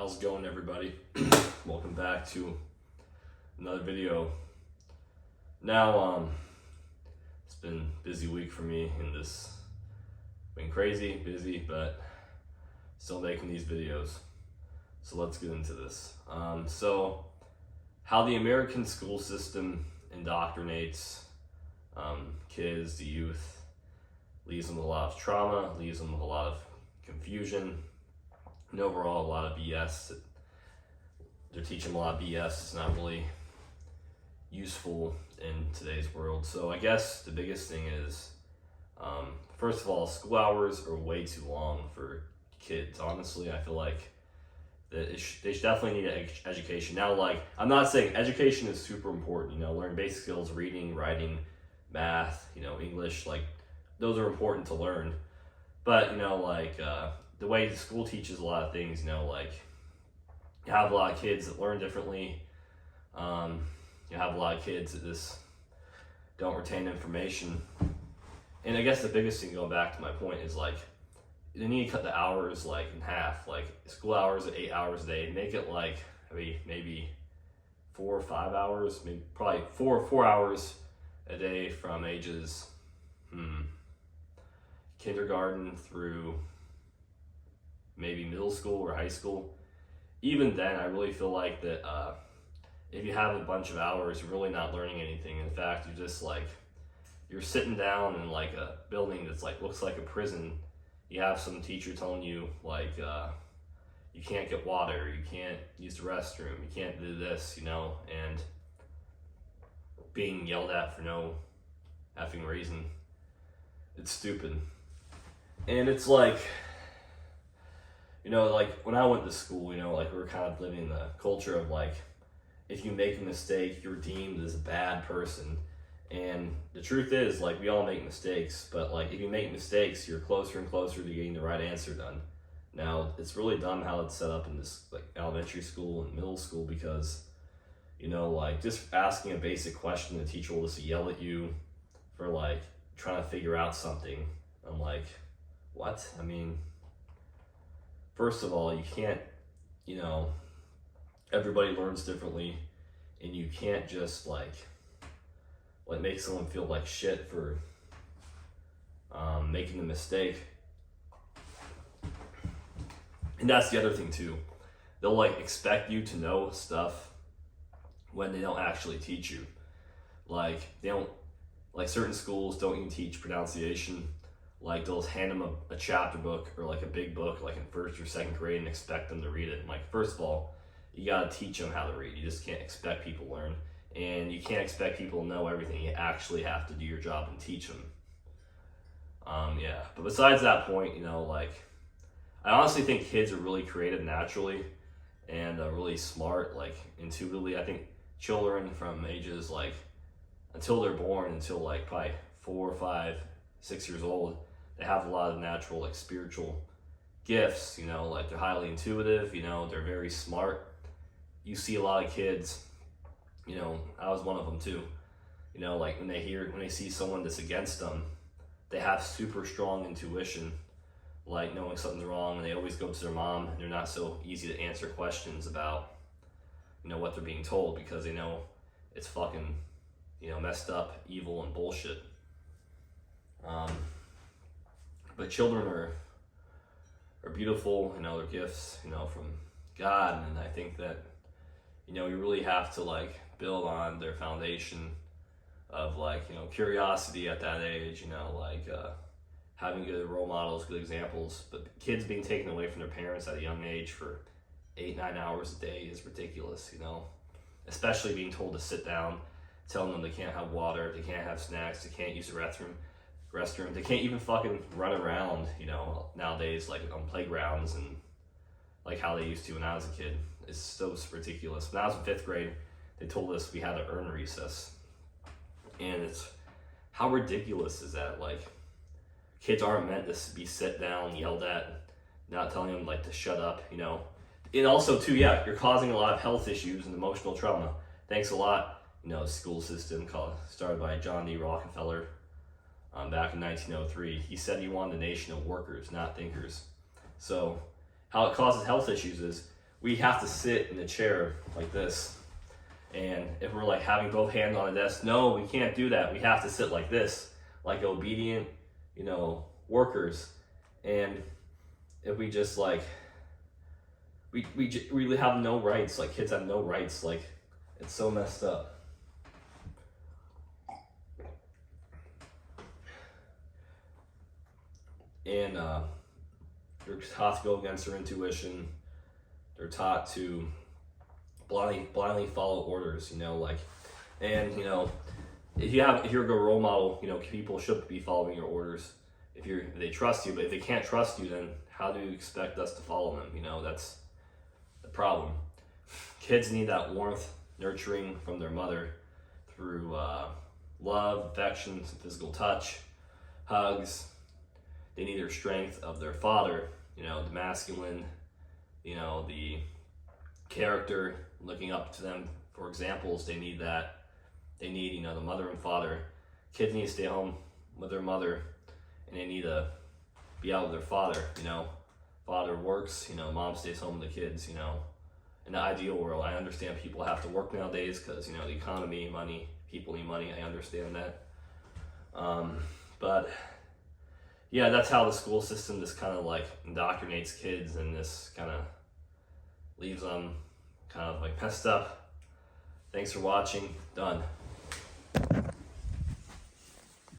How's it going, everybody? Welcome back to another video. Now, it's been a busy week for me, and this been crazy, busy, but still making these videos. So let's get into this. So how the American school system indoctrinates kids, the youth, leaves them with a lot of trauma, leaves them with a lot of confusion, and overall a lot of BS. They're teaching them a lot of BS. It's not really useful in today's world. So I guess the biggest thing is, first of all, school hours are way too long for kids. Honestly, I feel like that they should definitely need an education. Now, like, I'm not saying education is super important, learn basic skills, reading, writing, math, English, like, those are important to learn. But, the way the school teaches a lot of things, like, you have a lot of kids that learn differently. You have a lot of kids that just don't retain information. And I guess the biggest thing, going back to my point, is like, they need to cut the hours like in half. Like, school hours at 8 hours a day, make it like maybe 4 or 5 hours, maybe probably four hours a day from ages kindergarten through maybe middle school or high school. Even then, I really feel like that if you have a bunch of hours, you're really not learning anything. In fact, you're just like, you're sitting down in like a building that's like, looks like a prison. You have some teacher telling you like, you can't get water, you can't use the restroom, you can't do this, and being yelled at for no effing reason. It's stupid. And it's like, like when I went to school, like we were kind of living the culture of like, if you make a mistake, you're deemed as a bad person. And the truth is, like, we all make mistakes, but like if you make mistakes, you're closer and closer to getting the right answer done. Now, it's really dumb how it's set up in this like elementary school and middle school, because like just asking a basic question, the teacher will just yell at you for like trying to figure out something. I'm like, what? I mean, first of all, you can't, everybody learns differently, and you can't just like make someone feel like shit for making a mistake. And that's the other thing too. They'll like expect you to know stuff when they don't actually teach you. Like, they don't, like, certain schools don't even teach pronunciation. Like, they'll hand them a chapter book or like a big book like in first or second grade and expect them to read it. And like, first of all, you gotta teach them how to read. You just can't expect people to learn. And you can't expect people to know everything. You actually have to do your job and teach them. Yeah, but besides that point, like, I honestly think kids are really creative naturally and really smart, like intuitively. I think children from ages like, until they're born, until like probably 4, 5, 6 years old, they have a lot of natural like spiritual gifts, like they're highly intuitive, they're very smart. You see a lot of kids, I was one of them too, like when they see someone that's against them, they have super strong intuition, like knowing something's wrong, and they always go to their mom, and they're not so easy to answer questions about, what they're being told, because they know it's fucking, messed up, evil, and bullshit. But children are beautiful, they're gifts, from God, and I think that, you really have to like build on their foundation of like, curiosity at that age, like having good role models, good examples. But kids being taken away from their parents at a young age for 8-9 hours a day is ridiculous, especially being told to sit down, telling them they can't have water, they can't have snacks, they can't use the restroom, they can't even fucking run around, nowadays, like on playgrounds and like how they used to when I was a kid. It's so ridiculous. When I was in 5th grade, they told us we had to earn recess. And it's, how ridiculous is that? Like, kids aren't meant to be sit down, yelled at, not telling them like to shut up, And also too, yeah, you're causing a lot of health issues and emotional trauma. Thanks a lot, the school system started by John D. Rockefeller back in 1903. He said he wanted a nation of workers, not thinkers. So how it causes health issues is we have to sit in a chair like this. And if we're like having both hands on a desk, no, we can't do that. We have to sit like this, like obedient, workers. And if we just like, we really have no rights. Like kids have no rights. Like it's so messed up. And they're taught to go against their intuition. They're taught to blindly follow orders, and if you're a good role model, people should be following your orders if they trust you. But if they can't trust you, then how do you expect us to follow them? That's the problem. Kids need that warmth, nurturing from their mother through love, affection, physical touch, hugs. They need their strength of their father, the masculine, the character, looking up to them for examples. They need that. They need, the mother and father. Kids need to stay home with their mother, and they need to be out with their father. Father works, mom stays home with the kids. In the ideal world, I understand people have to work nowadays because, the economy, money, people need money. I understand that. But yeah, that's how the school system just kind of like indoctrinates kids, and this kind of leaves them kind of like messed up. Thanks for watching. Done.